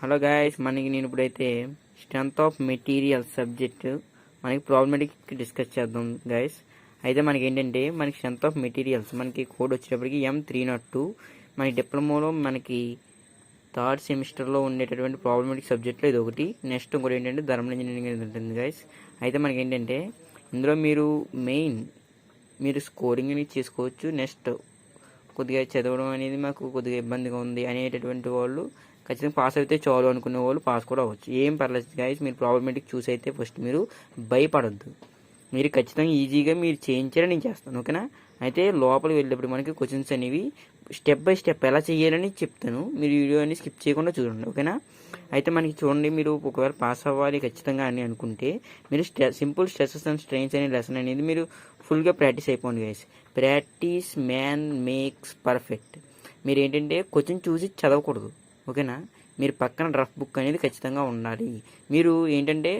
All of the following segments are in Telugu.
హలో గాయస్, నేను ఇప్పుడైతే స్ట్రెంత్ ఆఫ్ మెటీరియల్ సబ్జెక్ట్ మనకి ప్రాబ్లమేటిక్ డిస్కస్ చేద్దాం గాయస్. అయితే మనకి ఏంటంటే స్ట్రెంత్ ఆఫ్ మెటీరియల్స్ మనకి కోడ్ వచ్చేటప్పటికి M302 మనకి డిప్లొమాలో మనకి థర్డ్ సెమిస్టర్లో ఉండేటటువంటి ప్రాబ్లమేటిక్ సబ్జెక్ట్లో ఇది ఒకటి. నెక్స్ట్ ఇంకోటి ఏంటంటే థర్మల్ ఇంజనీరింగ్ అనేది ఉంటుంది గాయస్. అయితే మనకి ఏంటంటే ఇందులో మీరు స్కోరింగ్ అనేది చేసుకోవచ్చు. నెక్స్ట్ కొద్దిగా చదవడం అనేది మాకు కొద్దిగా ఇబ్బందిగా ఉంది అనేటటువంటి వాళ్ళు ఖచ్చితంగా పాస్ అయితే చాలు అనుకునే వాళ్ళు పాస్ కూడా అవ్వచ్చు, ఏం పర్లేదు గాయస్. మీరు ప్రాబ్లమేటిక్ చూసి అయితే ఫస్ట్ మీరు భయపడద్దు, మీరు ఖచ్చితంగా ఈజీగా మీరు చేయించారని నేను చేస్తాను, ఓకేనా. అయితే లోపలికి వెళ్ళేటప్పుడు మనకి క్వశ్చన్స్ అనేవి స్టెప్ బై స్టెప్ ఎలా చేయాలని చెప్తాను, మీరు వీడియోని స్కిప్ చేయకుండా చూడండి, ఓకేనా. అయితే మనకి చూడండి, మీరు ఒకవేళ పాస్ అవ్వాలి ఖచ్చితంగా అని అనుకుంటే మీరు సింపుల్ స్ట్రెసెస్ అండ్ స్ట్రెయిన్స్ అనే లెసన్ అనేది మీరు ఫుల్గా ప్రాక్టీస్ అయిపోండి guys. Practice man makes perfect. మీరు ఏంటంటే క్వశ్చన్ చూసి చదవకూడదు, ఓకేనా. మీరు పక్కన రఫ్ బుక్ అనేది ఖచ్చితంగా ఉండాలి. మీరు ఏంటంటే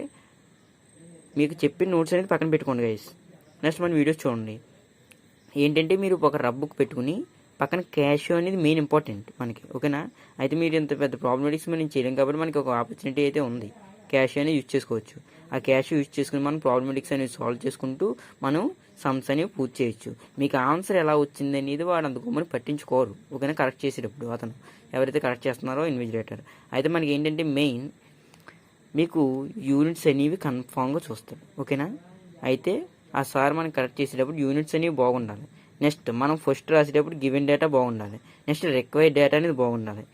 మీకు చెప్పిన నోట్స్ అనేది పక్కన పెట్టుకోండి గైస్. నెక్స్ట్ మన వీడియోస్ చూడండి. ఏంటంటే మీరు ఒక రఫ్ బుక్ పెట్టుకుని పక్కన క్యాషియో అనేది మెయిన్ ఇంపార్టెంట్ మనకి, ఓకేనా. అయితే మీరు ఇంత పెద్ద ప్రాబ్లమేటిక్స్ మనం చేయలేం కాబట్టి మనకి ఒక ఆపర్చునిటీ అయితే ఉంది, క్యాషియో అనేది యూజ్ చేసుకోవచ్చు. ఆ క్యాషియో యూజ్ చేసుకుని మనం ప్రాబ్లమేటిక్స్ అనేది సాల్వ్ చేసుకుంటూ మనం సమ్స్ అనేవి పూర్తి చేయొచ్చు. మీకు ఆన్సర్ ఎలా వచ్చింది అనేది వాడు అందుకోమని పట్టించుకోరు, ఓకేనా. కరెక్ట్ చేసేటప్పుడు అతను ఎవరైతే కరెక్ట్ చేస్తున్నారో ఇన్విజిలేటర్. అయితే మనకి ఏంటంటే మెయిన్ మీకు యూనిట్స్ అనేవి కన్ఫామ్గా చూస్తాడు, ఓకేనా. అయితే ఆ సార్ మనం కరెక్ట్ చేసేటప్పుడు యూనిట్స్ అనేవి బాగుండాలి. నెక్స్ట్ మనం ఫస్ట్ రాసేటప్పుడు గివెన్ డేటా బాగుండాలి. నెక్స్ట్ రిక్వైర్డ్ డేటా అనేది బాగుండాలి,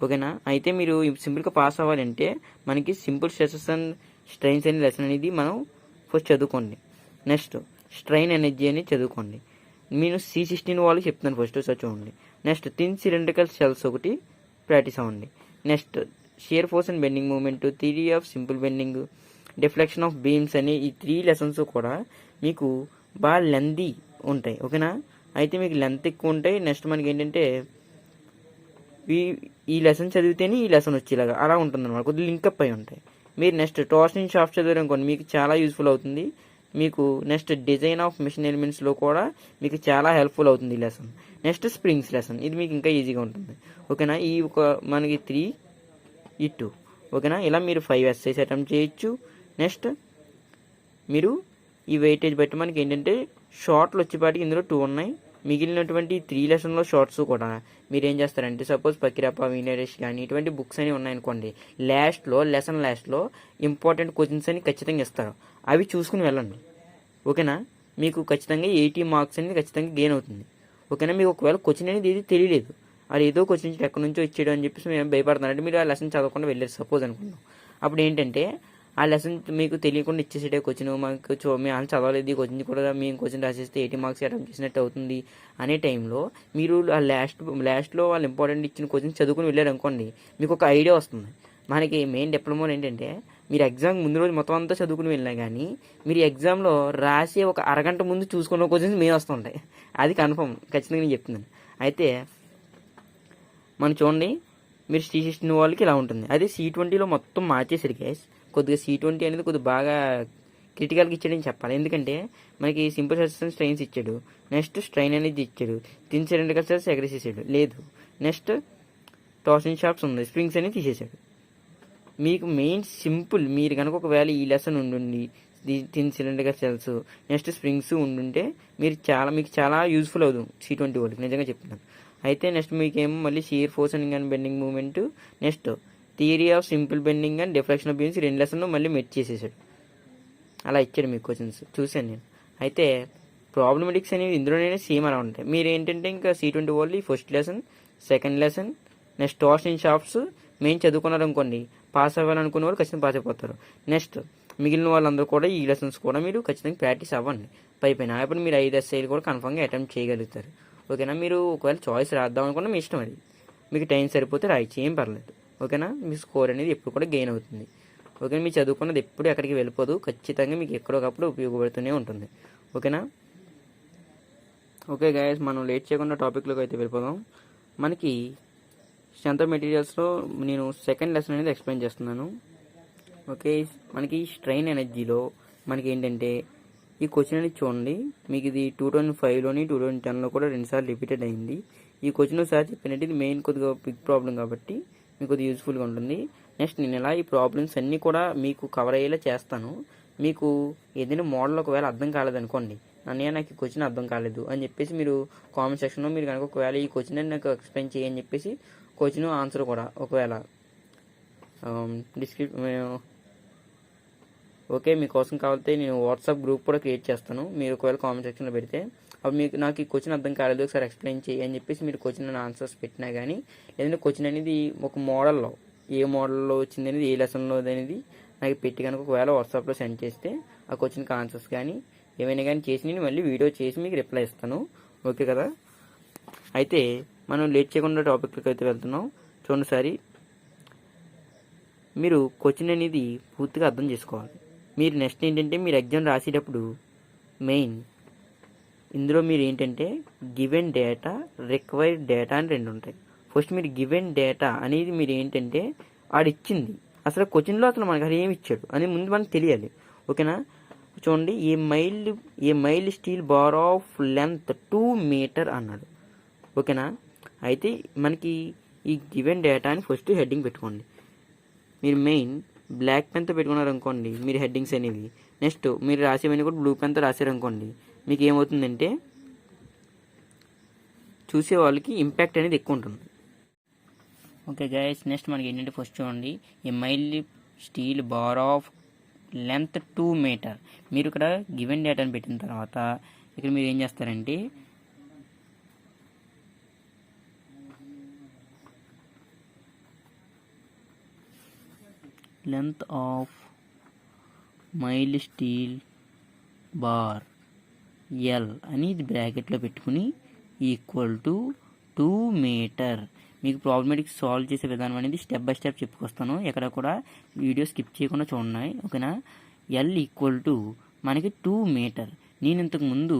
ఓకేనా. అయితే మీరు సింపుల్గా పాస్ అవ్వాలంటే మనకి సింపుల్ స్ట్రెసెస్ అండ్ స్ట్రెయిన్స్ అనే లెసన్ అనేది మనం ఫస్ట్ చదువుకోండి. నెక్స్ట్ స్ట్రెయిన్ ఎనర్జీ అనేది చదువుకోండి. నేను C16 వాళ్ళకి చెప్తున్నాను, ఫస్ట్ ఒకసారి చూడండి. నెక్స్ట్ థిన్ సిలిండ్రికల్ సెల్స్ ఒకటి ప్రాక్టీస్ అవ్వండి. Next shear force and bending moment, theory of simple bending, deflection of beams అనే ఈ 3 లెసన్స్ కూడా మీకు బాగా లెంతీ ఉంటాయి, ఓకేనా. అయితే మీకు లెంత్ ఎక్కువ ఉంటాయి. నెక్స్ట్ మనకి ఏంటంటే ఈ లెసన్ చదివితేనే ఈ లెసన్ వచ్చేలాగా అలా ఉంటుంది అనమాట, కొద్దిగా లింకప్ అయి ఉంటాయి. మీరు నెక్స్ట్ టార్షనింగ్ షాఫ్ట్ చదివారు అనుకోండి, మీకు చాలా యూస్ఫుల్ అవుతుంది. మీకు నెక్స్ట్ డిజైన్ ఆఫ్ మిషన్ ఎలిమెంట్స్లో కూడా మీకు చాలా హెల్ప్ఫుల్ అవుతుంది ఈ లెసన్. నెక్స్ట్ స్ప్రింగ్స్ లెసన్, ఇది మీకు ఇంకా ఈజీగా ఉంటుంది, ఓకేనా. ఈ ఒక మనకి 3 ఈ 2, ఓకేనా. ఇలా మీరు 5 ఎస్ఐస్ అటెంప్ట్ చేయొచ్చు. నెక్స్ట్ మీరు ఈ వెయిటేజ్ బట్టి మనకి ఏంటంటే షార్ట్లు వచ్చేపాటికి ఇందులో 2 ఉన్నాయి. మిగిలినటువంటి 3 లెసన్లో షార్ట్స్ కూడా మీరు ఏం చేస్తారంటే సపోజ్ పకిరాప వీనరేష్ కానీ ఇటువంటి బుక్స్ అని ఉన్నాయనుకోండి, లెసన్ లాస్ట్లో ఇంపార్టెంట్ క్వశ్చన్స్ అని ఖచ్చితంగా ఇస్తారు, అవి చూసుకుని వెళ్ళండి, ఓకేనా. మీకు ఖచ్చితంగా 80 మార్క్స్ అనేది ఖచ్చితంగా గెయిన్ అవుతుంది, ఓకేనా. మీకు ఒకవేళ క్వశ్చన్ అనేది ఏది తెలియలేదు, అది ఏదో క్వశ్చన్ ఎక్కడి నుంచో ఇచ్చేయడం అని చెప్పేసి మేము భయపడుతున్నారంటే మీరు ఆ లెసన్ చదవకుండా వెళ్ళారు సపోజ్ అనుకున్నాం. అప్పుడు ఏంటంటే ఆ లెసన్ మీకు తెలియకుండా ఇచ్చేసేటే క్వశ్చన్ మాకు మేము అని చదవలేదు, ఈ క్వశ్చన్ కూడా మేము క్వశ్చన్ రాసేస్తే 80 మార్క్స్ అటెంప్ట్ చేసినట్టు అవుతుంది అనే టైంలో మీరు ఆ లాస్ట్లో వాళ్ళు ఇంపార్టెంట్ ఇచ్చిన క్వశ్చన్ చదువుకుని వెళ్ళారు అనుకోండి, మీకు ఒక ఐడియా వస్తుంది. మనకి మెయిన్ డిప్లొమా ఏంటంటే మీరు ఎగ్జామ్ ముందు రోజు మొత్తం అంతా చదువుకుని వెళ్ళినా కానీ మీరు ఎగ్జామ్లో రాసి ఒక అరగంట ముందు చూసుకున్న క్వశ్చన్స్ మేము వస్తుంటాయి, అది కన్ఫర్మ్, ఖచ్చితంగా నేను చెప్తున్నాను. అయితే మనం చూడండి, మీరు C16 వాళ్ళకి ఇలా ఉంటుంది. అదే C20లో మొత్తం మార్చేసారు గైస్. కొద్దిగా C20 అనేది కొద్దిగా బాగా క్రిటికల్గా ఇచ్చాడని చెప్పాలి, ఎందుకంటే మనకి సింపుల్ స్ట్రెసెస్ స్ట్రెయిన్స్ ఇచ్చాడు, నెక్స్ట్ స్ట్రెయిన్ అనేది ఇచ్చాడు, థిన్ సిలిండ్రికల్ సెల్స్ ఎగరేసేసాడు లేదు, నెక్స్ట్ టార్షన్ షాఫ్ట్స్ ఉంది, స్ప్రింగ్స్ అనేది తీసేసాడు. మీకు మెయిన్ సింపుల్, మీరు కనుక ఒకవేళ ఈ లెసన్ ఉండి thin cylindrical cells next springs ఉండుంటే మీకు చాలా యూస్ఫుల్ అవుతుంది C20 వాళ్ళకి, నిజంగా చెప్తున్నాను. అయితే నెక్స్ట్ మీకేమో మళ్ళీ shear force and bending moment, next theory of simple bending and deflection of beams 2 లెసన్లు మళ్ళీ మెట్ చేసేసాడు, అలా ఇచ్చాడు మీకు క్వశ్చన్స్ చూశాను నేను. అయితే ప్రాబ్లమేటిక్స్ అనేవి ఇందులోనే సేమ్ అలా ఉంటాయి. మీరు ఏంటంటే ఇంకా C20 వాళ్ళు first lesson, second lesson, next torsion shafts main చదువుకున్నారు అనుకోండి, పాస్ అవ్వాలనుకునే వాళ్ళు ఖచ్చితంగా పాస్ అయిపోతారు. నెక్స్ట్ మిగిలిన వాళ్ళందరూ కూడా ఈ లెసన్స్ కూడా మీరు ఖచ్చితంగా ప్రాక్టీస్ అవ్వండి పైన, అప్పుడు మీరు 5 ఎస్ఐలు కూడా కన్ఫర్మ్గా అటెంప్ట్ చేయగలుగుతారు, ఓకేనా. మీరు ఒకవేళ చాయిస్ రాద్దాం అనుకున్నా మీ ఇష్టం, అది మీకు టైం సరిపోతే రాయచ్చు, ఏం పర్లేదు, ఓకేనా. మీ స్కోర్ అనేది ఎప్పుడు కూడా గెయిన్ అవుతుంది, ఓకేనా. మీరు చదువుకున్నది ఎప్పుడు ఎక్కడికి వెళ్ళిపోదు, ఖచ్చితంగా మీకు ఎక్కడొకప్పుడు ఉపయోగపడుతూనే ఉంటుంది, ఓకేనా. ఓకే గైస్, మనం లేట్ చేయకుండా టాపిక్లోకి అయితే వెళ్ళిపోదాం. మనకి స్ట్రెంత్ ఆఫ్ మెటీరియల్స్లో నేను సెకండ్ లెసన్ అనేది ఎక్స్ప్లెయిన్ చేస్తున్నాను, ఓకే. మనకి స్ట్రెయిన్ ఎనర్జీలో మనకి ఏంటంటే ఈ క్వశ్చన్ అనేది చూడండి, మీకు ఇది 2005లోని 2010లో కూడా 2 సార్లు రిపీటెడ్ అయింది. ఈ క్వశ్చన్ సార్ చెప్పినట్టు ఇది మెయిన్ కొద్దిగా బిగ్ ప్రాబ్లం కాబట్టి మీకు కొద్దిగా యూస్ఫుల్గా ఉంటుంది. నెక్స్ట్ నేను ఇలా ఈ ప్రాబ్లమ్స్ అన్నీ కూడా మీకు కవర్ అయ్యేలా చేస్తాను. మీకు ఏదైనా మోడల్ ఒకవేళ అర్థం కాలేదనుకోండి, అన్నయ్య నాకు ఈ క్వశ్చన్ అర్థం కాలేదు అని చెప్పేసి మీరు కామెంట్ సెక్షన్లో మీరు కనుక ఒకవేళ ఈ క్వశ్చన్ అని నాకు ఎక్స్ప్లెయిన్ చేయని చెప్పేసి క్వశ్చన్ ఆన్సర్ కూడా ఒకవేళ ఓకే మీకోసం కావాలంటే నేను వాట్సాప్ గ్రూప్ కూడా క్రియేట్ చేస్తాను. మీరు ఒకవేళ కామెంట్ సెక్షన్లో పెడితే అప్పుడు మీకు నాకు ఈ క్వశ్చన్ అర్థం కాలేదు ఒకసారి ఎక్స్ప్లెయిన్ చేయి అని చెప్పేసి మీరు క్వశ్చన్ అండ్ ఆన్సర్స్ పెట్టినా కానీ, లేదంటే క్వశ్చన్ అనేది ఒక మోడల్లో ఏ మోడల్లో వచ్చింది అనేది ఏ లెసన్లో అనేది నాకు పెట్టి కనుక ఒకవేళ వాట్సాప్లో సెండ్ చేస్తే ఆ క్వశ్చన్కి ఆన్సర్స్ కానీ ఏమైనా కానీ చేసి నేను మళ్ళీ వీడియో చేసి మీకు రిప్లై ఇస్తాను. ఓకే కదా. అయితే మనం లేట్ చేయకుండా టాపిక్లోకి అయితే వెళ్తున్నాం. చూడండి సారి, మీరు క్వశ్చన్ అనేది పూర్తిగా అర్థం చేసుకోవాలి. మీరు నెక్స్ట్ ఏంటంటే మీరు ఎగ్జామ్ రాసేటప్పుడు మెయిన్ ఇందులో మీరు ఏంటంటే గివెన్ డేటా, రిక్వైర్డ్ డేటా అని రెండు ఉంటాయి. ఫస్ట్ మీరు గివెన్ డేటా అనేది మీరు ఏంటంటే ఆడిచ్చింది అసలు క్వశ్చన్లో అసలు మనకు అది ఏమి ఇచ్చాడు అని ముందు మనకు తెలియాలి. ఓకేనా. చూడండి, a mild steel bar of length 2 metre అన్నాడు. ఓకేనా. అయితే మనకి ఈ గివెన్ డేటా అని ఫస్ట్ హెడ్డింగ్ పెట్టుకోండి. మీరు మెయిన్ బ్లాక్ పెన్తో పెట్టుకున్నారనుకోండి మీరు హెడ్డింగ్స్ అనేవి, నెక్స్ట్ మీరు రాసేవన్నీ కూడా బ్లూ పెన్తో రాశారనుకోండి మీకు ఏమవుతుందంటే చూసే వాళ్ళకి ఇంపాక్ట్ అనేది ఎక్కువ ఉంటుంది. ఓకే గైస్, నెక్స్ట్ మనకి ఏంటంటే ఫస్ట్ చూడండి, a mild steel bar of length 2 metre. మీరు ఇక్కడ గివెన్ డేటాని పెట్టిన తర్వాత ఇక్కడ మీరు ఏం చేస్తారంటే length of mile steel bar L అని ఇది బ్రాకెట్లో పెట్టుకుని ఈక్వల్ టు 2 మీటర్. మీకు ప్రాబ్లమేటిక్స్ సాల్వ్ చేసే విధానం అనేది స్టెప్ బై స్టెప్ చెప్పుకొస్తాను, ఎక్కడ కూడా వీడియో స్కిప్ చేయకుండా చూడండి. ఓకేనా. ఎల్ ఈక్వల్ టు మనకి 2 మీటర్. నేను ఇంతకు ముందు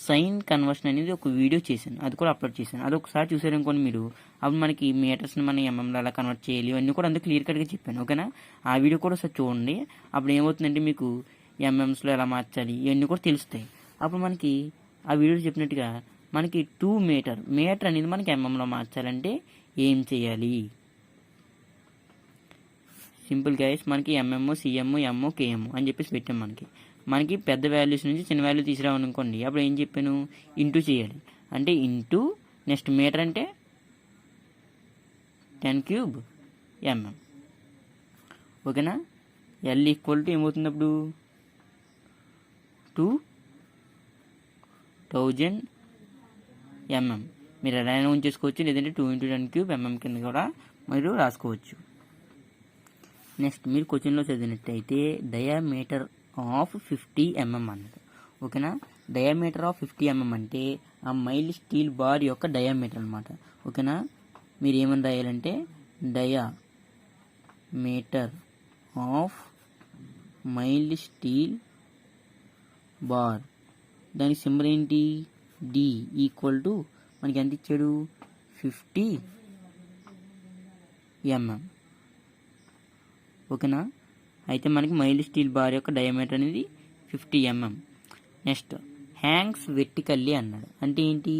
సైన్ కన్వర్షన్ అనేది ఒక వీడియో చేశాను, అది కూడా అప్లోడ్ చేశాను. అది ఒకసారి చూసారనుకోండి మీరు, అప్పుడు మనకి మీటర్స్ని మనం ఎంఎంలో ఎలా కన్వర్ట్ చేయాలి ఇవన్నీ కూడా అందుకు క్లియర్ కట్గా చెప్పాను. ఓకేనా. ఆ వీడియో కూడా ఒకసారి చూడండి. అప్పుడు ఏమవుతుందంటే మీకు ఎంఎంస్లో ఎలా మార్చాలి ఇవన్నీ కూడా తెలుస్తాయి. అప్పుడు మనకి ఆ వీడియో చెప్పినట్టుగా మనకి 2 మీటర్ అనేది మనకి ఎంఎంలో మార్చాలంటే ఏం చేయాలి? సింపుల్ గైస్, మనకి ఎంఎం, సిఎం, ఎంఓ, కేఎం అని చెప్పేసి పెట్టాం. మనకి పెద్ద వాల్యూస్ నుంచి చిన్న వాల్యూ తీసుకురావనుకోండి, అప్పుడు ఏం చెప్పాను, ఇంటూ చేయాలి. అంటే ఇంటూ నెక్స్ట్ మీటర్ అంటే 10³ ఎంఎం. ఓకేనా. ఎల్ ఈక్వల్ టు ఏమవుతుంది అప్పుడు 2000 ఎంఎం. మీరు ఎలా అయినా ఉంచేసుకోవచ్చు, లేదంటే 2 × 10³ ఎంఎం కింద కూడా మీరు రాసుకోవచ్చు. నెక్స్ట్ మీరు క్వశ్చన్లో చదివినట్టయితే డయామీటర్ ఆఫ్ 50 ఎంఎం అన్నది. ఓకేనా. డయామీటర్ ఆఫ్ 50 ఎంఎం అంటే ఆ మైల్ స్టీల్ బార్ యొక్క డయామీటర్ అనమాట. ఓకేనా. మీరు ఏమని రాయాలంటే diameter of mile steel bar, దాని సింబల్ ఏంటి, డి ఈక్వల్ టు మనకి ఎంత ఇచ్చాడు 50 ఎంఎం. ఓకేనా. అయితే మనకి మైల్ స్టీల్ బార్ యొక్క డయామీటర్ అనేది 50 ఎంఎం. నెక్స్ట్ హ్యాంగ్స్ వెర్టికల్లీ అన్నాడు. అంటే ఏంటి,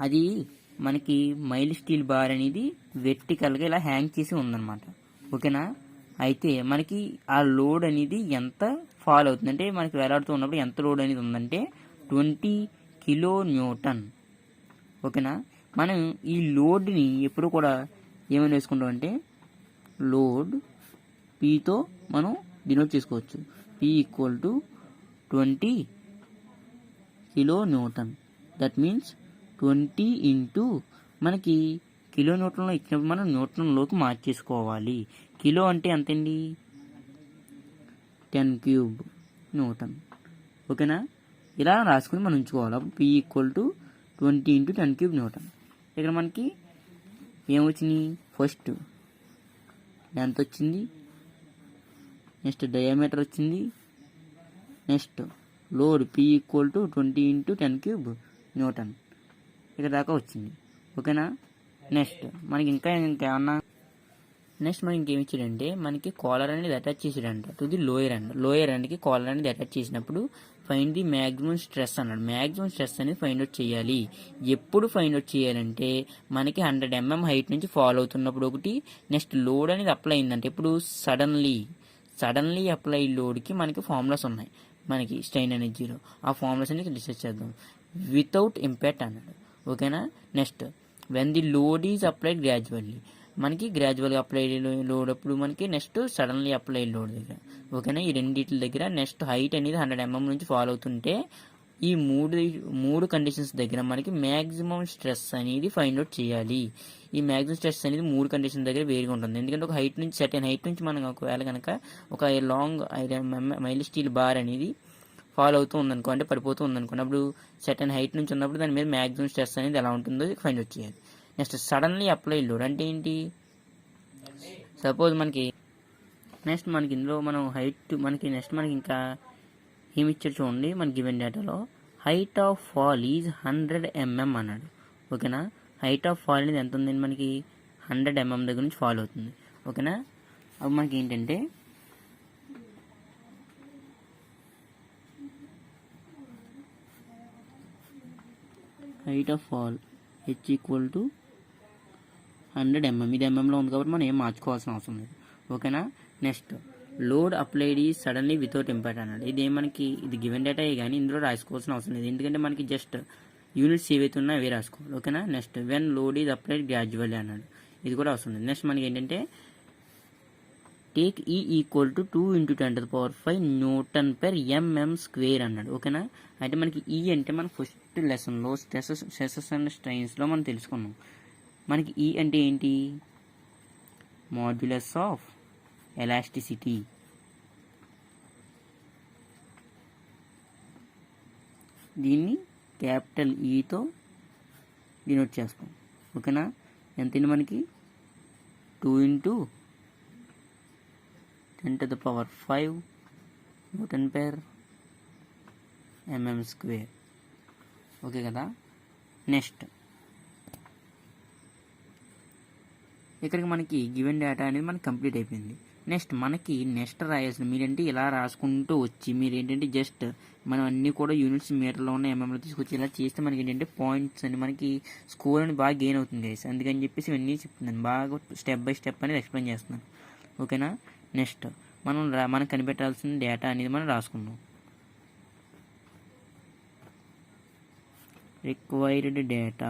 అది మనకి మైల్ స్టీల్ బార్ అనేది వెర్టికల్గా ఇలా హ్యాంగ్ చేసి ఉందన్నమాట. ఓకేనా. అయితే మనకి ఆ లోడ్ అనేది ఎంత ఫాల్ అవుతుంది అంటే మనకి వేలాడుతూ ఉన్నప్పుడు ఎంత లోడ్ అనేది ఉందంటే 20 kN. ఓకేనా. మనం ఈ లోడ్ని ఎప్పుడు కూడా ఏమైనా వేసుకుంటాం అంటే లోడ్ పీతో మనం డినోట్ చేసుకోవచ్చు. P equal to 20 kN. That means 20 into మనకి కిలోన్యూటన్లో ఇచ్చినప్పుడు మనం న్యూటన్లోకి మార్చేసుకోవాలి. కిలో అంటే ఎంతండి, 10³ న్యూటన్. ఓకేనా. ఇలా రాసుకుని మనం ఉంచుకోవాలి. అప్పుడు పీ ఈక్వల్ టు 20 × 10³ న్యూటన్. ఇక్కడ మనకి ఏమొచ్చింది, ఫస్ట్ లెంత్ వచ్చింది, నెక్స్ట్ డయామీటర్ వచ్చింది, next load P equal to 20 × 10³ Newton ఇక్కడ దాకా వచ్చింది. ఓకేనా. నెక్స్ట్ మనకి ఇంకేమన్నా నెక్స్ట్ మనకి ఇంకేమి ఇచ్చాడంటే మనకి కాలర్ అనేది అటాచ్ చేసాడంట టు ది లోయర్ ఎండ్కి కాలర్ అనేది అటాచ్ చేసినప్పుడు ఫైండ్ ది మ్యాక్సిమం స్ట్రెస్ అన్నాడు. మ్యాక్సిమం స్ట్రెస్ అనేది ఫైండ్ అవుట్ చేయాలి. ఎప్పుడు ఫైండ్ అవుట్ చేయాలంటే మనకి 100 mm హైట్ నుంచి ఫాలో అవుతున్నప్పుడు ఒకటి, నెక్స్ట్ లోడ్ అనేది అప్లై అయిందంటే ఇప్పుడు సడన్లీ అప్లై లోడ్కి మనకి ఫార్ములాస్ ఉన్నాయి మనకి స్ట్రెయిన్ ఎనర్జీలో. ఆ ఫార్ములాస్ అనేది డిస్కస్ చేద్దాం. వితౌట్ ఇంపాక్ట్ అన్నాడు. ఓకేనా. Next when the load is applied gradually, మనకి గ్రాడ్యువల్గా అప్లై లోడ్ అప్పుడు మనకి నెక్స్ట్ సడన్లీ అప్లై లోడ్ దగ్గర. ఓకేనా. ఈ రెండింటి దగ్గర నెక్స్ట్ హైట్ అనేది 100 mm నుంచి ఫాలో అవుతుంటే ఈ మూడు కండిషన్స్ దగ్గర మనకి మ్యాక్సిమం స్ట్రెస్ అనేది ఫైండ్ అవుట్ చేయాలి. ఈ మ్యాక్సిమం స్ట్రెస్ అనేది 3 కండిషన్ దగ్గర వేరుగా ఉంటుంది. ఎందుకంటే ఒక హైట్ నుంచి సర్టెన్ హైట్ నుంచి మనం ఒకవేళ కనుక ఒక లాంగ్ మైల్ స్టీల్ బార్ అనేది ఫాలో అవుతూ ఉందనుకో, అంటే పడిపోతూ ఉందనుకోండి, అప్పుడు సర్టెన్ హైట్ నుంచి ఉన్నప్పుడు దాని మీద మ్యాక్సిమం స్ట్రెస్ అనేది ఎలా ఉంటుందో ఫైండ్ అవుట్ చేయాలి. నెక్స్ట్ సడన్లీ అప్లై లోడ్ అంటే ఏంటి, సపోజ్ మనకి నెక్స్ట్ మనకి ఇందులో మనం హైట్ మనకి నెక్స్ట్ మనకి ఇంకా ఏమి ఇచ్చారు చూడండి. మన గివెన్ డేటాలో height of fall is 100 mm అన్నాడు. ఓకేనా. హైట్ ఆఫ్ ఫాల్ అనేది ఎంత ఉందండి మనకి 100 mm దగ్గర నుంచి ఫాల్ అవుతుంది. ఓకేనా. అప్పుడు మనకి ఏంటంటే height of fall h equal to 100 mm. ఇది ఎంఎంలో ఉంది కాబట్టి మనం ఏం మార్చుకోవాల్సిన అవసరం లేదు. ఓకేనా. నెక్స్ట్ లోడ్ అప్లైడ్ ఈ సడన్లీ వితౌట్ ఇంపాక్ట్ అన్నాడు. ఇది మనకి ఇది గివెన్ డేటా కానీ ఇందులో రాసుకోవాల్సిన అవసరం లేదు, ఎందుకంటే మనకి జస్ట్ యూనిట్స్ ఏవైతే ఉన్నాయో అవే రాసుకోవాలి. ఓకేనా. Next when load is applied gradually అన్నాడు. ఇది కూడా అవసరం లేదు. నెక్స్ట్ మనకి ఏంటంటే టేక్ ఈ ఈక్వల్ టు 2 × 10⁵ Nm² అన్నాడు. ఓకేనా. అయితే మనకి ఈ అంటే మన ఫస్ట్ లెసన్లో స్ట్రెసెస్ అండ్ స్ట్రెయిన్స్లో మనం తెలుసుకున్నాం. మనకి ఈ అంటే ఏంటి, మాడ్యులస్ ఆఫ్ ఎలాస్టిసిటీ. దీన్ని క్యాపిటల్ ఈతో డినోట్ చేస్తాం. ఓకేనా. ఎంతండి మనకి 2 × 10⁵ Nm². ఓకే కదా. నెక్స్ట్ ఇక్కడికి మనకి గివెన్ డేటా అనేది మనకి కంప్లీట్ అయిపోయింది. నెక్స్ట్ మనకి నెక్స్ట్ రాయాల్సిన మీరేంటి ఇలా రాసుకుంటూ వచ్చి మీరేంటంటే జస్ట్ మనం అన్నీ కూడా యూనిట్స్ మీటర్లో ఉన్న ఎంఎంలో తీసుకొచ్చి ఇలా చేస్తే మనకి ఏంటంటే పాయింట్స్ అని మనకి స్కోర్ అని బాగా గెయిన్ అవుతుంది గైస్. అందుకని చెప్పేసి ఇవన్నీ చెప్తున్నాను, బాగా స్టెప్ బై స్టెప్ అనేది ఎక్స్ప్లెయిన్ చేస్తున్నాను. ఓకేనా. నెక్స్ట్ మనం కనిపెట్టాల్సిన డేటా అనేది మనం రాసుకుందాం. రిక్వైర్డ్ డేటా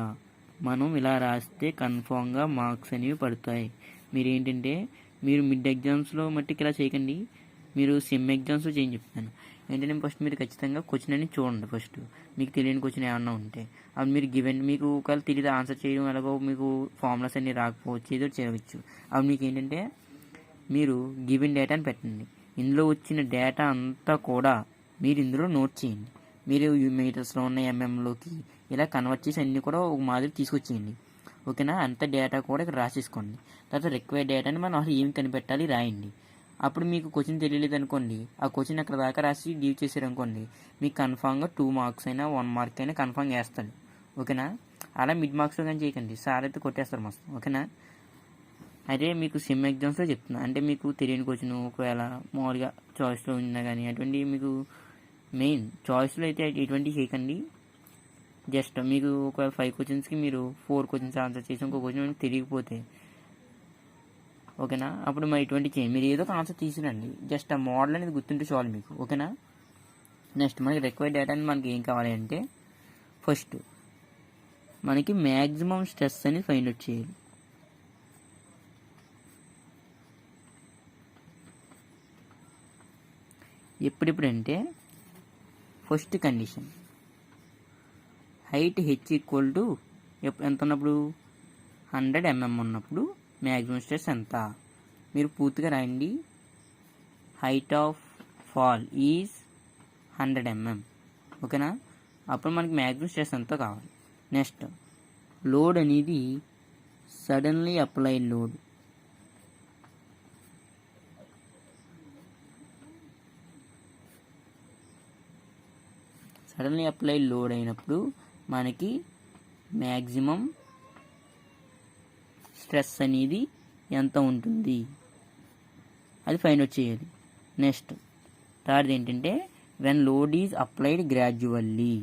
మనం ఇలా రాస్తే కన్ఫామ్గా మార్క్స్ అనేవి పడతాయి. మీరు ఏంటంటే మీరు మిడ్ ఎగ్జామ్స్లో మట్టికి ఇలా చేయకండి, మీరు సెమ్ ఎగ్జామ్స్లో చేయని చెప్తాను. ఏంటంటే ఫస్ట్ మీరు ఖచ్చితంగా క్వశ్చన్ అనేది చూడండి. ఫస్ట్ మీకు తెలియని క్వశ్చన్ ఏమన్నా ఉంటే అవి మీరు గివెన్ మీకు ఒకవేళ తెలియదు ఆన్సర్ చేయడం ఎలాగో మీకు ఫార్ములాస్ అన్నీ రాకపోవచ్చు, ఏదో చేయవచ్చు. అవి మీకు ఏంటంటే మీరు గివెన్ డేటాని పెట్టండి. ఇందులో వచ్చిన డేటా అంతా కూడా మీరు ఇందులో నోట్ చేయండి. మీరు మీటర్స్లో ఉన్న ఎంఎంలోకి ఇలా కన్వర్ట్ చేసి అన్నీ కూడా ఒక మాదిరి తీసుకొచ్చేయండి. ఓకేనా. అంత డేటా కూడా ఇక్కడ రాసేసుకోండి. తర్వాత రిక్వైర్డ్ డేటాని మనం అసలు ఏం కనిపెట్టాలి రాయండి. అప్పుడు మీకు క్వశ్చన్ తెలియలేదు అనుకోండి, ఆ క్వశ్చన్ అక్కడ దాకా రాసి లీవ్ చేశారు అనుకోండి, మీకు కన్ఫామ్గా 2 మార్క్స్ అయినా 1 మార్క్ అయినా కన్ఫామ్గా వేస్తాడు. ఓకేనా. అలా మిడ్ మార్క్స్లో కానీ చేయకండి, సార్ అయితే కొట్టేస్తారు మస్తు. ఓకేనా. అయితే మీకు సెమ్ ఎగ్జామ్స్లో చెప్తున్నా, అంటే మీకు తెలియని క్వశ్చన్ ఒకవేళ మామూలుగా చాయిస్లో ఉన్నా కానీ అటువంటి మీకు మెయిన్ చాయిస్లో అయితే ఎటువంటి చేయకండి. జస్ట్ మీకు ఒక 5 క్వశ్చన్స్కి మీరు 4 క్వశ్చన్స్ ఆన్సర్ చేసి ఇంకో క్వశ్చన్ తెలియకపోతే ఓకేనా, అప్పుడు మరి ఇటువంటి చేయండి. మీరు ఏదో ఒక ఆన్సర్ తీసుకురండి, జస్ట్ ఆ మోడల్ అనేది గుర్తుంటే చాలు మీకు. ఓకేనా. నెక్స్ట్ మనకి రిక్వైర్డ్ డేటా మనకి ఏం కావాలి అంటే ఫస్ట్ మనకి మ్యాక్సిమం స్ట్రెస్ అనేది ఫైండ్ అవుట్ చేయాలి. ఎప్పుడంటే first condition height H equal to ఎంత ఉన్నప్పుడు 100 mm ఉన్నప్పుడు మ్యాక్సిమం స్ట్రెస్ ఎంత మీరు పూర్తిగా రాయండి. Height of fall is 100 mm. ఓకేనా. అప్పుడు మనకి మ్యాక్సిమం స్ట్రెస్ ఎంతో కావాలి. నెక్స్ట్ లోడ్ అనేది suddenly apply load. Suddenly apply load అయినప్పుడు మనకి మ్యాక్సిమం స్ట్రెస్ అనేది ఎంత ఉంటుంది అది ఫైండ్ అవుట్ చేయాలి. నెక్స్ట్ థర్డ్ ఏంటంటే when load is applied gradually.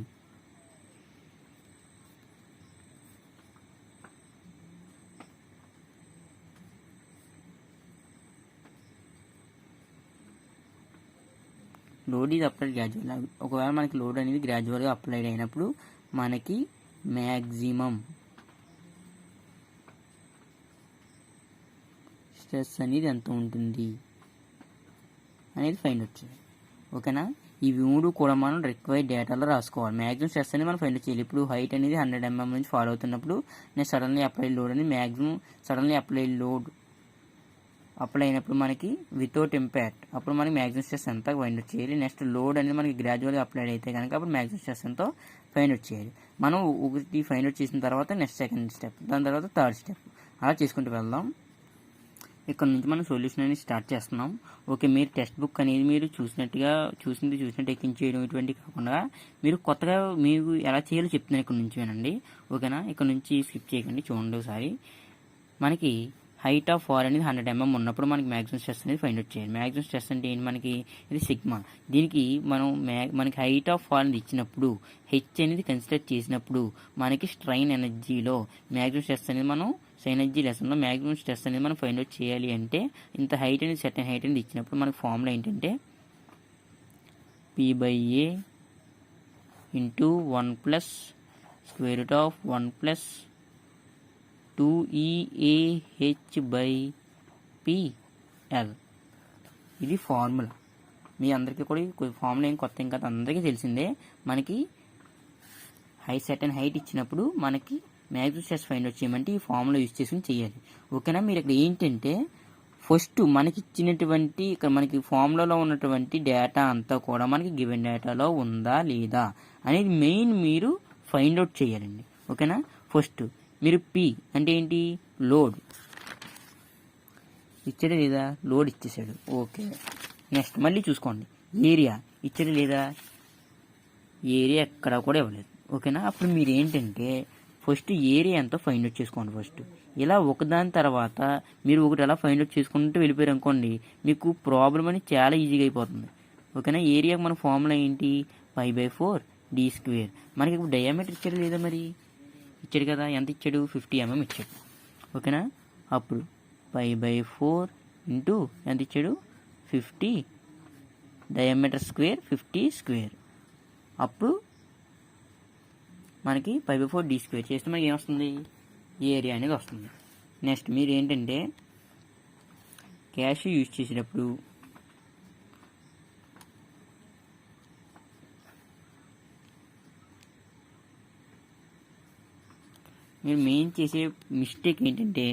Load is applied gradual. ఒకవేళ మనకి లోడ్ అనేది గ్రాడ్యువల్గా అప్లైడ్ అయినప్పుడు మనకి మ్యాక్సిమం స్ట్రెస్ అనేది ఎంత ఉంటుంది అనేది ఫైండ్ అవుట్ చేయాలి. ఓకేనా, ఇవి మూడు కూడా మనం రిక్వైర్డ్ డేటాలో రాసుకోవాలి. మ్యాక్సిమం స్ట్రెస్ అనేది మనం ఫైండ్ అవుట్ చేయాలి. ఇప్పుడు హైట్ అనేది 100 mm నుంచి ఫాలో అవుతున్నప్పుడు నెక్స్ట్ సడన్లీ అప్లైడ్ లోడ్ అనేది maximum suddenly applied load apply అయినప్పుడు మనకి వితౌట్ ఇంపాక్ట్ అప్పుడు మనకి మ్యాక్సిమం స్ట్రెస్ ఎంత ఫైండ్ అవుట్ చేయాలి. నెక్స్ట్ లోడ్ అనేది మనకి గ్రాడ్యువల్గా అప్లైడ్ అయితే కనుక అప్పుడు మ్యాక్సిమం స్ట్రెస్ ఎంతో ఫైండ్ అవుట్ చేయాలి. మనం ఒకటి ఫైండ్ అవుట్ చేసిన తర్వాత నెక్స్ట్ సెకండ్ స్టెప్, దాని తర్వాత థర్డ్ స్టెప్, అలా చేసుకుంటూ వెళ్దాం. ఇక్కడ నుంచి మనం సొల్యూషన్ అనేది స్టార్ట్ చేస్తున్నాం. ఓకే, మీరు టెక్స్ట్ బుక్ అనేది మీరు చూసినట్టు ఎక్కించేయడం ఇటువంటి కాకుండా మీరు కొత్తగా మీకు ఎలా చేయాలో చెప్తున్నాను ఇక్కడ నుంచి వినండి. ఓకేనా, ఇక్కడ నుంచి స్కిప్ చేయకండి, చూడండి ఒకసారి. మనకి హైట్ ఆఫ్ ఫాల్ అనేది 100 mm ఉన్నప్పుడు మనకి మ్యాక్సిమం స్ట్రెస్ అనేది ఫైండ్ అవుట్ చేయాలి. మ్యాక్సిమం స్ట్రెస్ అంటే ఏంటి, మనకి ఇది సిగ్మా. దీనికి మనం మనకి హైట్ ఆఫ్ ఫాల్ అనేది ఇచ్చినప్పుడు హెచ్ అనేది కన్సిడర్ చేసినప్పుడు మనకి స్ట్రైన్ ఎనర్జీలో మ్యాక్సిమం స్ట్రెస్ అనేది మనం ఎనర్జీ లెసన్లో మ్యాక్సిమం స్ట్రెస్ అనేది మనం ఫైండ్ అవుట్ చేయాలి అంటే ఇంత హైట్ అనేది సర్టెన్ హైట్ అనేది ఇచ్చినప్పుడు మనకి ఫార్ములా ఏంటంటే P/A ఇంటూ 1+√1 2EAH/PL. ఇది ఫార్ములా. మీ అందరికీ కూడా ఫార్ములా ఏం కొత్త ఇంకా అందరికీ తెలిసిందే. మనకి సర్టెన్ హైట్ ఇచ్చినప్పుడు మనకి మ్యాక్సిమం స్ట్రెస్ ఫైండ్ అవుట్ చేయమంటే ఈ ఫార్ములా యూజ్ చేసుకుని చేయాలి. ఓకేనా, మీరు ఇక్కడ ఏంటంటే ఫస్ట్ మనకి ఇచ్చినటువంటి ఇక్కడ మనకి ఫార్ములాలో ఉన్నటువంటి డేటా అంతా కూడా మనకి గివెన్ డేటాలో ఉందా లేదా అనేది మెయిన్ మీరు ఫైండ్ అవుట్ చేయాలండి. ఓకేనా, ఫస్ట్ మీరు పి అంటే ఏంటి, లోడ్ ఇచ్చాడు లేదా, లోడ్ ఇచ్చేసాడు. ఓకే, నెక్స్ట్ మళ్ళీ చూసుకోండి, ఏరియా ఇచ్చాడు లేదా, ఏరియా ఎక్కడ కూడా ఇవ్వలేదు. ఓకేనా, అప్పుడు మీరు ఏంటంటే ఫస్ట్ ఏరియా ఎంతో ఫైండ్ అవుట్ చేసుకోండి. ఫస్ట్ ఇలా ఒకదాని తర్వాత మీరు ఒకటి ఎలా ఫైండ్ అవుట్ చేసుకుంటూ వెళ్ళిపోయారు అనుకోండి, మీకు ప్రాబ్లం అనేది చాలా ఈజీగా అయిపోతుంది. ఓకేనా, ఏరియాకి మన ఫార్ములా ఏంటి, π/4d². మనకి ఇప్పుడు డయామీటర్ ఇచ్చాడు లేదా, మరి ఇచ్చాడు కదా, ఎంత ఇచ్చాడు, 50 mm ఇచ్చాడు. ఓకేనా, అప్పుడు π/4 ఇంటూ ఎంత ఇచ్చాడు, 50 డయామీటర్ స్క్వేర్ 50 స్క్వేర్. అప్పుడు మనకి π/4d² చేస్తే మనకి ఏమొస్తుంది, ఏరియా అనేది వస్తుంది. నెక్స్ట్ మీరు ఏంటంటే క్యాష్ యూజ్ చేసేటప్పుడు మీరు మెయిన్ చేసే మిస్టేక్ ఏంటంటే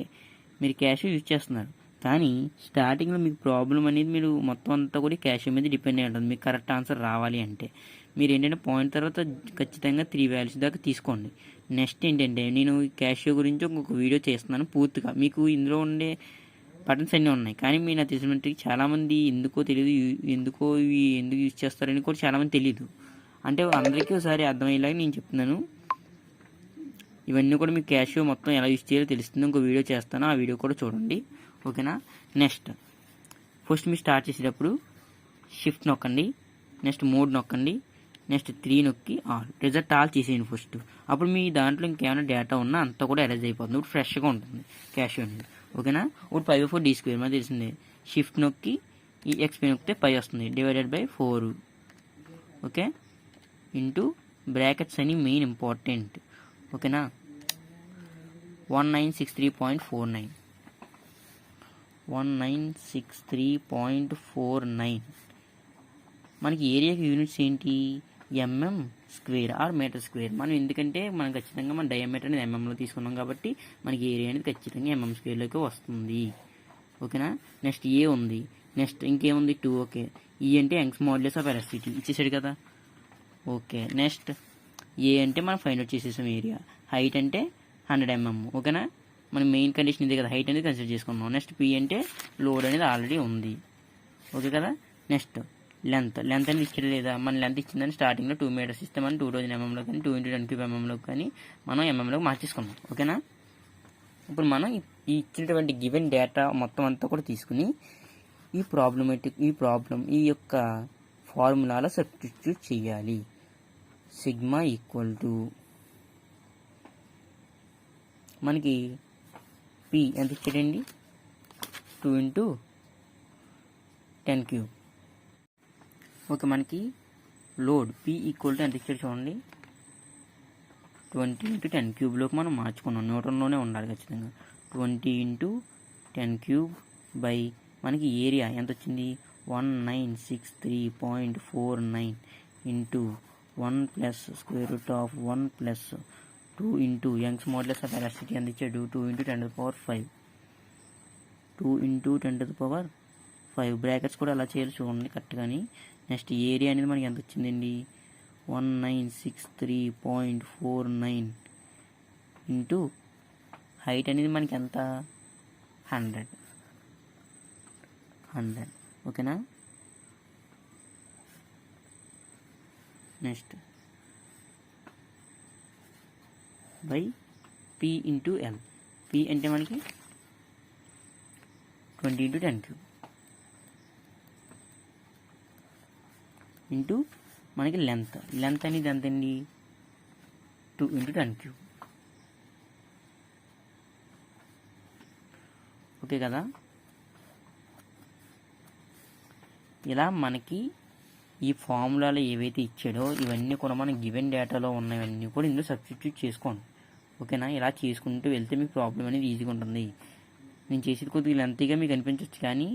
మీరు క్యాష్ యూజ్ చేస్తున్నారు కానీ స్టార్టింగ్లో మీకు ప్రాబ్లం అనేది మీరు మొత్తం అంతా కూడా క్యాష్ మీద డిపెండ్ అయి ఉంటుంది. మీకు కరెక్ట్ ఆన్సర్ రావాలి అంటే మీరు ఏంటంటే పాయింట్ తర్వాత ఖచ్చితంగా 3 వాల్యూస్ దాకా తీసుకోండి. నెక్స్ట్ ఏంటంటే నేను క్యాషియో గురించి ఇంకొక వీడియో చేస్తున్నాను పూర్తిగా. మీకు ఇందులో ఉండే బటన్స్ అన్నీ ఉన్నాయి కానీ మీరు నాకు తెలిసినట్టు చాలామంది ఎందుకో తెలియదు, ఎందుకు యూజ్ చేస్తారని కూడా చాలామంది తెలియదు. అంటే అందరికీ ఒకసారి అర్థమయ్యేలాగా నేను చెప్తున్నాను. ఇవన్నీ కూడా మీకు క్యాషియో మొత్తం ఎలా యూజ్ చేయాలో తెలుస్తుంది. ఇంకో వీడియో చేస్తాను, ఆ వీడియో కూడా చూడండి. ఓకేనా, నెక్స్ట్ ఫస్ట్ మీరు స్టార్ట్ చేసేటప్పుడు షిఫ్ట్ నొక్కండి, నెక్స్ట్ మోడ్ నొక్కండి, నెక్స్ట్ 3 నొక్కి ఆల్ రిజల్ట్ ఆల్ చేసేయండి ఫస్ట్. అప్పుడు మీ దాంట్లో ఇంకేమైనా డేటా ఉన్నా అంతా కూడా ఎరేజ్ అయిపోతుంది. ఇప్పుడు ఫ్రెష్గా ఉంటుంది క్యాషియో అనేది. ఓకేనా, ఇప్పుడు π/4d² మనకు తెలిసిందే. షిఫ్ట్ నొక్కి ఈ XP నొక్కితే π వస్తుంది, /4. ఓకే, ఇంటూ బ్రాకెట్స్ అని మెయిన్ ఇంపార్టెంట్. ఓకేనా, 1963.49 1963.49. మనకి ఏరియాకి యూనిట్స్ ఏంటి, mm² ఆర్ మీటర్ స్క్వేర్. మనం ఎందుకంటే మనం ఖచ్చితంగా మన డయామీటర్ అనేది ఎంఎంలో తీసుకున్నాం కాబట్టి మనకి ఏరియా అనేది ఖచ్చితంగా mm² వస్తుంది. ఓకేనా, నెక్స్ట్ ఏ ఉంది, నెక్స్ట్ ఇంకేముంది 2. ఓకే, ఈ అంటే యంగ్స్ మాడ్యులస్ ఆఫ్ ఎలాస్టిసిటీ ఇచ్చేసాడు కదా. ఓకే, నెక్స్ట్ ఏ అంటే మనం ఫైండ్ అవుట్ చేసేసాం ఏరియా. హైట్ అంటే 100 mm. ఓకేనా, మన మెయిన్ కండిషన్ ఇదే కదా, హైట్ అనేది కన్సిడర్ చేసుకున్నాం. నెక్స్ట్ పి అంటే లోడ్ అనేది ఆల్రెడీ ఉంది. ఓకే కదా, నెక్స్ట్ లెంత్ అనేది ఇచ్చాడు లేదా, మన లెంత్ ఇచ్చిందని స్టార్టింగ్లో 2 meters ఇస్తే మనం 2000 mm కానీ 2 × 10³ mm కానీ మనం mm మార్చేసుకున్నాం. ఓకేనా, ఇప్పుడు మనం ఈ ఇచ్చినటువంటి గివెన్ డేటా మొత్తం అంతా కూడా తీసుకుని ఈ యొక్క ఫార్ములాలో సబ్స్టిట్యూట్ చేయాలి. సిగ్మా ఈక్వల్ టు మనకి పి ఎంత ఇచ్చాడండి, 2 × 10 క్యూబ్. ఓకే, మనకి లోడ్ పి ఈక్వల్ టు ఎంత ఇచ్చాడు చూడండి, 20 × 10 క్యూబ్లోకి మనం మార్చుకున్నాం. న్యూటన్లోనే ఉండాలి ఖచ్చితంగా. 20 × 10 క్యూబ్ బై మనకి ఏరియా ఎంత వచ్చింది, 1963.49 into 1 plus square root of 1 plus 2 into Young's modulus of elasticity ఎంత ఇచ్చాడు, 2 × 10⁵. 2 × 10⁵. బ్రాకెట్స్ కూడా అలా చేయాలి చూడండి కరెక్ట్గాని. నెక్స్ట్ ఏరియా అనేది మనకి ఎంత వచ్చిందండి, 1963.49 ఇంటూ హైట్ అనేది మనకి ఎంత, 100. ఓకేనా. Next by P into L. P అంటే మనకి 20 × 10 క్యూబ్ ఇంటూ మనకి లెంత్ అనేది ఎంతండి, 2 × 10 క్యూబ్. ఓకే కదా. ఇలా మనకి ఈ ఫార్ములాలో ఏవైతే ఇచ్చాడో ఇవన్నీ కూడా మనం గివెన్ డేటాలో ఉన్నవన్నీ కూడా ఇందులో సబ్స్టిట్యూట్ చేసుకోండి. ఓకేనా. ఇలా చేసుకుంటూ వెళ్తే మీకు ప్రాబ్లం అనేది ఈజీగా ఉంటుంది. నేను చేసేది కొద్దిగా లెంతీగా మీకు అనిపించవచ్చు, కానీ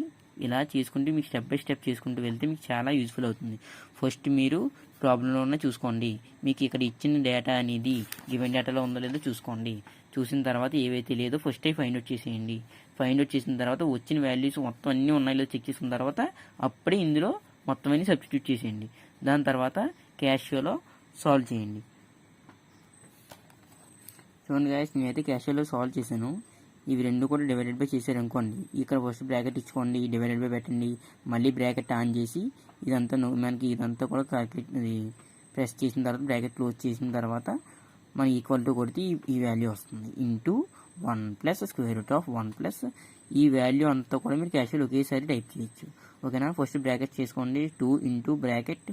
ఇలా చేసుకుంటూ మీకు స్టెప్ బై స్టెప్ చేసుకుంటూ వెళ్తే మీకు చాలా యూస్ఫుల్ అవుతుంది. ఫస్ట్ మీరు ప్రాబ్లంలోనే చూసుకోండి, మీకు ఇక్కడ ఇచ్చిన డేటా అనేది గివెన్ డేటాలో ఉందో లేదో చూసుకోండి. చూసిన తర్వాత ఏవైతే లేదో ఫస్ట్ ఫైండ్ అవుట్ చేసేయండి. ఫైండ్ అవుట్ చేసిన తర్వాత వచ్చిన వాల్యూస్ మొత్తం అన్నీ ఉన్నాయో లేదో చెక్ చేసుకున్న తర్వాత అప్పుడే ఇందులో మొత్తం అన్ని సబ్స్టిట్యూట్ చేసేయండి. దాని తర్వాత క్యాషియోలో సాల్వ్ చేయండి. చూడండి గాయస్, నేనైతే క్యాషియోలో సాల్వ్ చేశాను. ఇవి రెండు కూడా డివైడెడ్ బై చేశారు అనుకోండి. ఇక్కడ ఫస్ట్ బ్రాకెట్ ఇచ్చుకోండి, డివైడెడ్ బై పెట్టండి, మళ్ళీ బ్రాకెట్ ఆన్ చేసి ఇదంతా మనకి ఇదంతా కూడా క్యాల్కులేట్ ప్రెస్ చేసిన తర్వాత బ్రాకెట్ క్లోజ్ చేసిన తర్వాత మన ఈక్వల్ టు కొడితే ఈ వాల్యూ వస్తుంది. Into 1 plus square root of 1 plus ఈ వాల్యూ అంతా కూడా మీరు క్యాషియోలో ఒకేసారి టైప్ చేయొచ్చు. ఓకేనా. ఫస్ట్ బ్రాకెట్ చేసుకోండి, 2 ఇంటూ బ్రాకెట్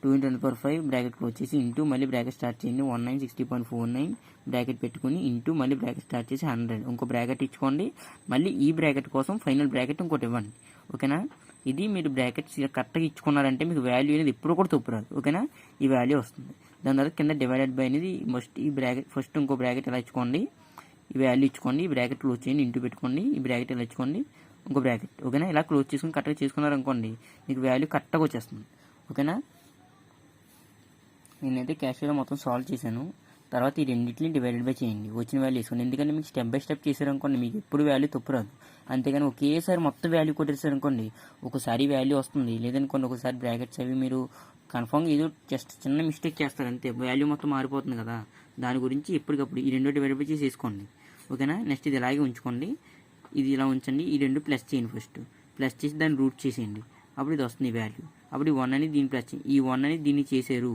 2 × 10⁵ బ్రాకెట్ క్లోజ్ చేసి ఇంటూ మళ్ళీ బ్రాకెట్ స్టార్ట్ చేయండి, 1960.49 బ్రాకెట్ పెట్టుకుని ఇంటూ మళ్ళీ బ్రాకెట్ స్టార్ట్ చేసి 100 ఇంకో బ్రాకెట్ ఇచ్చుకోండి. మళ్ళీ ఈ బ్రాకెట్ కోసం ఫైనల్ బ్రాకెట్ ఇంకోటి ఇవ్వండి. ఓకేనా. ఇది మీరు బ్రాకెట్స్ కరెక్ట్గా ఇచ్చుకున్నారంటే మీకు వాల్యూ అనేది ఎప్పుడు కూడా తప్పు రాదు. ఓకేనా. ఈ వాల్యూ వస్తుంది. దాని తర్వాత కింద డివైడెడ్ బై అనేది ఈ బ్రాకెట్ ఫస్ట్ ఇంకో బ్రాకెట్ ఇలా ఇచ్చుకోండి, ఈ వాల్యూ ఇచ్చుకోండి, ఈ బ్రాకెట్ క్లోజ్ చేయండి, ఇంటూ పెట్టుకోండి, ఈ బ్రాకెట్ ఇలా ఇచ్చుకోండి, ఇంకో బ్రాకెట్. ఓకేనా. ఇలా క్లోజ్ చేసుకుని కరెక్ట్గా చేసుకున్నారనుకోండి మీకు వాల్యూ కరెక్ట్గా వచ్చేస్తుంది. ఓకేనా. నేనైతే క్యాషియోలో మొత్తం సాల్వ్ చేశాను. తర్వాత ఈ రెండింటిని డివైడెడ్ బై చేయండి, వచ్చిన వాల్యూ వేసుకోండి. ఎందుకంటే మీకు స్టెప్ బై స్టెప్ చేశారనుకోండి మీకు ఎప్పుడు వాల్యూ తప్పు రాదు. అంతేగాని ఒకేసారి మొత్తం వాల్యూ కొట్టేసారనుకోండి ఒకసారి వాల్యూ వస్తుంది, లేదనుకోండి ఒకసారి బ్రాకెట్స్ అవి మీరు కన్ఫామ్గా ఏదో జస్ట్ చిన్న మిస్టేక్ చేస్తారు అంతే, వాల్యూ మొత్తం మారిపోతుంది కదా. దాని గురించి ఎప్పటికప్పుడు ఈ రెండు డివైడ్ బై చేసి వేసుకోండి. ఓకేనా. నెక్స్ట్ ఇది ఇలాగే ఉంచుకోండి, ఇది ఇలా ఉంచండి, ఈ రెండు ప్లస్ చేయండి. ఫస్ట్ ప్లస్ చేసి దాన్ని రూట్ చేసేయండి, అప్పుడు ఇది వస్తుంది వాల్యూ. అప్పుడు ఈ 1 అనేది దీన్ని ప్లస్ చేయండి, ఈ 1 అనేది దీన్ని చేశారు,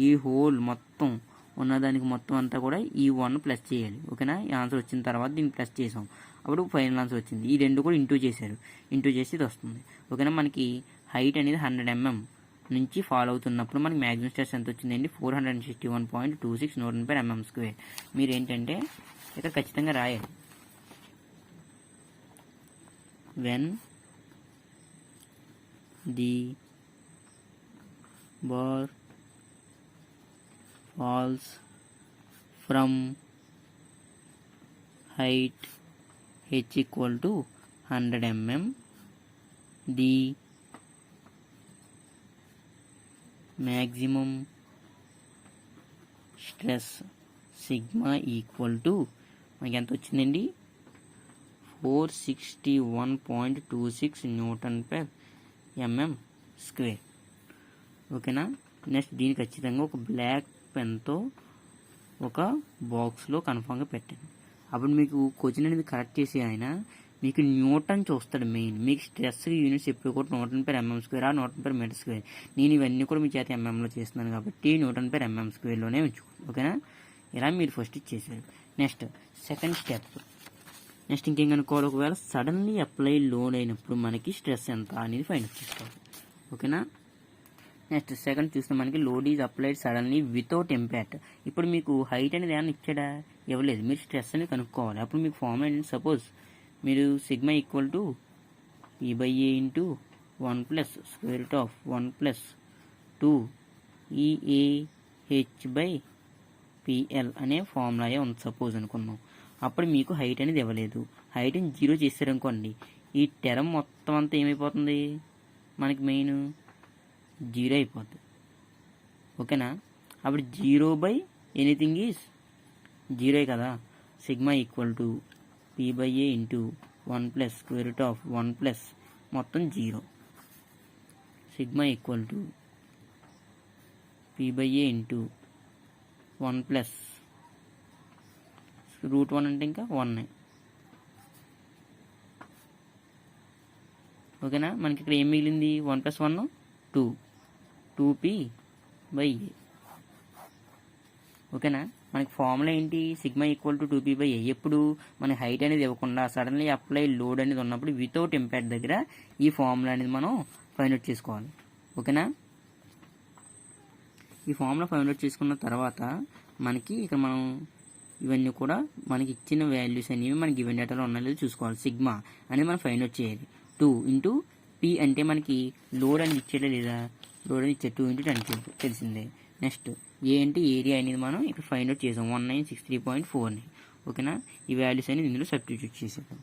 ఈ హోల్ మొత్తం ఉన్నదానికి మొత్తం అంతా కూడా ఈ 1 ప్లస్ చేయాలి. ఓకేనా. ఈ ఆన్సర్ వచ్చిన తర్వాత దీన్ని ప్లస్ చేసాం, అప్పుడు ఫైనల్ ఆన్సర్ వచ్చింది. ఈ రెండు కూడా ఇంటూ చేశారు, ఇంటూ చేసి ఇది వస్తుంది. ఓకేనా. మనకి హైట్ అనేది 100 mm నుంచి ఫాలో అవుతున్నప్పుడు మనకి మ్యాక్సిమం స్ట్రెస్ ఎంత వచ్చిందండి, 461.26 Nm². మీరు ఏంటంటే ఇక్కడ ఖచ్చితంగా రాయాలి. when the bar falls from height h equal to 100 mm, the maximum stress sigma equal to మనకి ఎంత వచ్చిందండి, 461.26 Nm². ఓకేనా. నెక్స్ట్ దీన్ని ఖచ్చితంగా ఒక బ్లాక్ పెన్తో ఒక బాక్స్లో కన్ఫామ్గా పెట్టండి. అప్పుడు మీకు క్వశ్చన్ అనేది కరెక్ట్ చేసి ఆయన మీకు న్యూటన్ చూస్తాడు మెయిన్. మీకు స్ట్రెస్ యూనిట్స్ ఎప్పుడు కూడా Nm/mm², Nm/m². నేను ఇవన్నీ కూడా మీ చేత ఎంఎంలో చేస్తున్నాను కాబట్టి Nm/mm²లోనే ఉంచుకోండి. ఓకేనా. ఇలా మీరు ఫస్ట్ ఇచ్చేసారు. నెక్స్ట్ సెకండ్ స్టెప్, నెక్స్ట్ ఇంకేం కనుక్కోవాలి, ఒకవేళ సడన్లీ అప్లై లోడ్ అయినప్పుడు మనకి స్ట్రెస్ ఎంత అనేది ఫైండ్ అవుట్ చేసుకోవాలి. ఓకేనా. నెక్స్ట్ సెకండ్ చూస్తే మనకి load is applied suddenly without impact. ఇప్పుడు మీకు హైట్ అనేది ఏమైనా ఇచ్చాడా, ఇవ్వలేదు, మీరు స్ట్రెస్ అనేది కనుక్కోవాలి. అప్పుడు మీకు ఫార్ములా ఏంటి, సపోజ్ మీరు sigma equal to E/A into 1 plus square root of 1 plus 2 EAH/PL అనే ఫార్ములా ఉంది సపోజ్ అనుకున్నాం. అప్పుడు మీకు హైట్ అనేది ఇవ్వలేదు, హైట్ని 0 చేశారనుకోండి, ఈ టెర్మ్ మొత్తం అంతా ఏమైపోతుంది, మనకి మెయిన్ 0 అయిపోతుంది. ఓకేనా. అప్పుడు 0/ఎనీథింగ్ ఈజ్ 0 కదా. Sigma equal to P/A into 1 plus square root of 1 plus మొత్తం 0. Sigma equal to P/A into 1 plus root 1 అంటే ఇంకా 1. ఓకేనా. మనకి ఇక్కడ ఏం మిగిలింది, 1 + 1 2, 2P/A. ఓకేనా. మనకి ఫార్ములా ఏంటి, సిగ్మా ఈక్వల్ టు 2P/A. ఎప్పుడు మన హైట్ అనేది ఇవ్వకుండా సడన్లీ అప్లై లోడ్ అనేది ఉన్నప్పుడు వితౌట్ ఇంపాక్ట్ దగ్గర ఈ ఫార్ములా అనేది మనం ఫైండ్ అవుట్ చేసుకోవాలి. ఓకేనా. ఈ ఫార్ములా ఫైండ్ అవుట్ చేసుకున్న తర్వాత మనకి ఇక్కడ మనం ఇవన్నీ కూడా మనకి ఇచ్చిన వాల్యూస్ అనేవి మనకి గివెన్ డేటాలో ఉన్నాయో చూసుకోవాలి. సిగ్మా అనేది మనం ఫైండ్ అవుట్ చేయాలి. 2 ఇంటూ P అంటే మనకి లోడ్ అనేది ఇచ్చేదా లేదా, లోడ్ అనేది ఇచ్చే 2 ఇంటూ 10³ తెలిసిందే. నెక్స్ట్ ఏ అంటే ఏరియా అనేది మనం ఇక్కడ ఫైండ్ అవుట్ చేసాం 1963.49. ఓకేనా. ఈ వాల్యూస్ అనేది ఇందులో సబ్స్టిట్యూట్ చేసేద్దాం.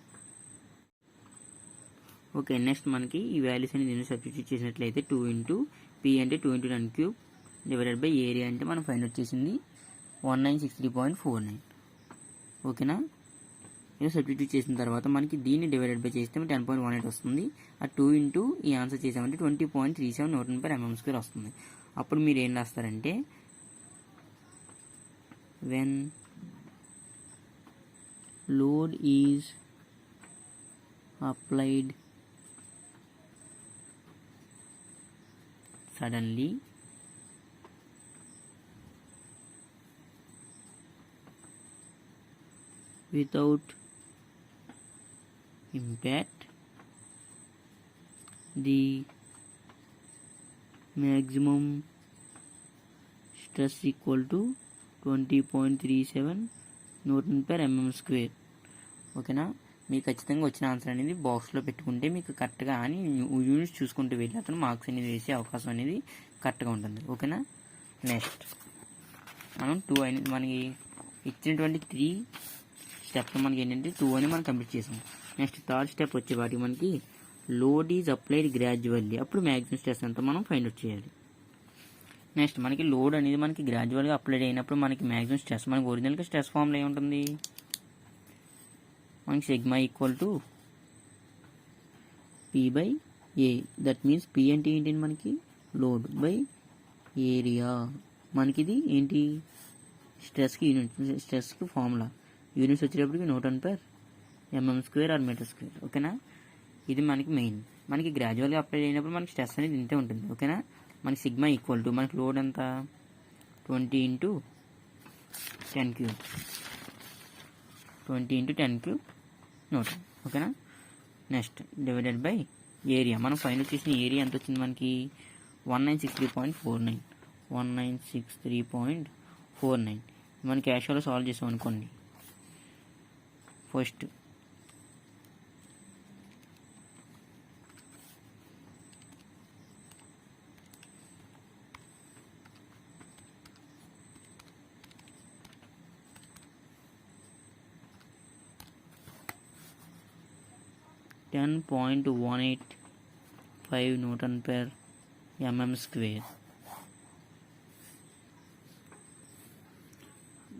ఓకే. నెక్స్ట్ మనకి ఈ వాల్యూస్ అనేది ఇందులో సబ్స్టిట్యూట్ చేసినట్లయితే 2 ఇంటూ P అంటే 2 ఇంటూ 10³ డివైడెడ్ బై ఏరియా అంటే మనం ఫైండ్ అవుట్ చేసింది 1963.49. ఓకేనా. ఇలా సబ్స్టిట్యూట్ చేసిన తర్వాత మనకి దీన్ని డివైడెడ్ బై చేస్తే 10.18 వస్తుంది. ఆ 2 ఇంటూ ఈ ఆన్సర్ చేసామంటే 20.37 Nm/mm² వస్తుంది. అప్పుడు మీరు ఏం రాస్తారంటే, when load is applied suddenly without impact, the maximum stress equal to 20.37 Nm/mm². ఓకేనా. మీకు ఖచ్చితంగా వచ్చిన ఆన్సర్ అనేది బాక్స్లో పెట్టుకుంటే మీకు కరెక్ట్గా అని యూనిట్స్ చూసుకుంటూ వెళ్ళి అతను మార్క్స్ అనేది వేసే అవకాశం అనేది కరెక్ట్గా ఉంటుంది. ఓకేనా. నెక్స్ట్ మనం 2 అనేది మనకి ఇచ్చినటువంటి 3 స్టెప్స్ మనకి ఏంటంటే 2 అని మనం కంప్లీట్ చేసాం. నెక్స్ట్ థర్డ్ స్టెప్ వచ్చే వాటికి మనకి లోడ్ ఈజ్ అప్లైడ్ గ్రాడ్యువల్లీ. అప్పుడు మ్యాక్సిమం స్ట్రెస్ ఎంత మనం ఫైండ్ అవుట్ చేయాలి. నెక్స్ట్ మనకి లోడ్ అనేది మనకి గ్రాడ్యువల్గా అప్లైడ్ అయినప్పుడు మనకి మ్యాక్సిమం స్ట్రెస్, మనకి ఒరిజినల్గా స్ట్రెస్ ఫార్ములా ఏముంటుంది, మనకి sigma equal to P/A. That means P అంటే ఏంటి, మనకి లోడ్ బై ఏరియా. మనకి ఇది ఏంటి, స్ట్రెస్కి యూనిట్, స్ట్రెస్కి ఫార్ములా యూనిట్స్ వచ్చేటప్పటికి Nm/mm² ఆర్ m². ఓకేనా. ఇది మనకి మెయిన్. మనకి గ్రాడ్యువల్గా అప్లై అయినప్పుడు మనకి స్ట్రెస్ అనేది ఇంతే ఉంటుంది. ఓకేనా. మనకి సిగ్మా ఈక్వల్ టు మనకి లోడ్ ఎంత 20 ఇంటూ 10³ 20 ఇంటూ 10³ Nm. ఓకేనా. Next divided by area. మనం ఫైండ్ చేసిన ఏరియా ఎంత వచ్చింది మనకి 1963.49. 1963.49 మన క్యాషువల్గా సాల్వ్ చేసాం అనుకోండి. First $10.185 Nm/mm².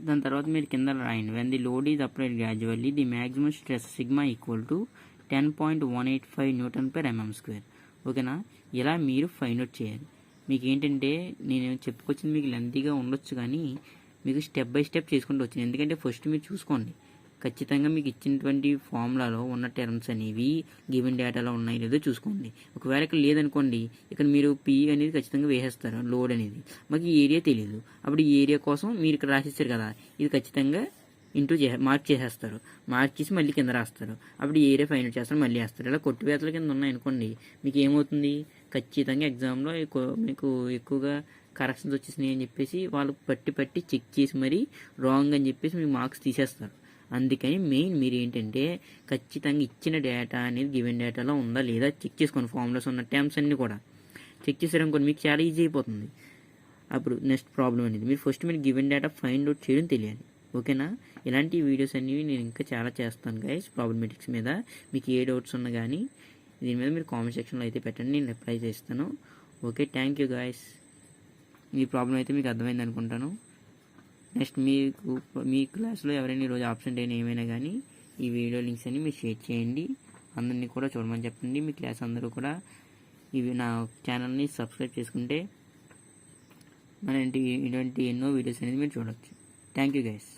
దాని తర్వాత మీరు కింద రాయండి, when the load is applied gradually the maximum stress sigma equal to 10.185 Nm/mm². ఓకేనా. ఇలా మీరు ఫైండ్ అవుట్ చేయాలి. మీకు ఏంటంటే నేను చెప్పుకొచ్చింది మీకు లెంతీగా ఉండొచ్చు, కానీ మీకు స్టెప్ బై స్టెప్ చేసుకుంటూ వచ్చింది. ఎందుకంటే ఫస్ట్ మీరు చూసుకోండి, ఖచ్చితంగా మీకు ఇచ్చినటువంటి ఫార్ములాలో ఉన్న టర్మ్స్ అనేవి గివెన్ డేటాలో ఉన్నాయి లేదో చూసుకోండి. ఒకవేళ ఇక్కడ లేదనుకోండి, ఇక్కడ మీరు P అనేది ఖచ్చితంగా వేసేస్తారు, లోడ్ అనేది. మాకు ఈ ఏరియా తెలియదు, అప్పుడు ఈ ఏరియా కోసం మీరు ఇక్కడ రాసిస్తారు కదా, ఇది ఖచ్చితంగా మార్క్ చేసేస్తారు. మార్క్ చేసి మళ్ళీ కింద రాస్తారు. అప్పుడు ఈ ఏరియా ఫైండ్ అవుట్ చేస్తారు, మళ్ళీ వేస్తారు. ఇలా కొట్టివేతల కింద ఉన్నాయనుకోండి, మీకు ఏమవుతుంది, ఖచ్చితంగా ఎగ్జామ్లో మీకు ఎక్కువగా కరెక్షన్స్ వచ్చేసినాయి అని చెప్పేసి వాళ్ళు పట్టి చెక్ చేసి మరీ రాంగ్ అని చెప్పేసి మీకు మార్క్స్ తీసేస్తారు. అందుకని మెయిన్ మీరు ఏంటంటే ఖచ్చితంగా ఇచ్చిన డేటా అనేది గివెన్ డేటాలో ఉందా లేదా చెక్ చేసుకోండి. ఫార్ములాస్ ఉన్న టర్మ్స్ అన్నీ కూడా చెక్ చేసారనుకోండి, మీకు చాలా ఈజీ అయిపోతుంది. అప్పుడు నెక్స్ట్ ప్రాబ్లం అనేది మీరు గివెన్ డేటా ఫైండ్ అవుట్ చేయడం తెలియాలి. ఓకేనా? ఇలాంటి వీడియోస్ అనేవి నేను ఇంకా చాలా చేస్తాను గైస్. ప్రాబ్లమెటిక్స్ మీద మీకు ఏ డౌట్స్ ఉన్నా కానీ దీని మీద మీరు కామెంట్ సెక్షన్లో అయితే పెట్టండి, నేను రిప్లై చేస్తాను. Okay, thank you guys. Me problem అయితే మీకు అర్థమైంది అనుకుంటాను. నెక్స్ట్ మీ క్లాస్లో ఎవరైనా ఈరోజు ఆబ్సెంట్ అయినా ఏమైనా కానీ ఈ వీడియో లింక్స్ అన్ని మీరు షేర్ చేయండి, అందరినీ కూడా చూడమని చెప్పండి. మీ క్లాస్ అందరూ కూడా నా ఛానల్ని సబ్స్క్రైబ్ చేసుకుంటే ఇటువంటి ఎన్నో వీడియోస్ అనేది మీరు చూడవచ్చు. Thank you guys.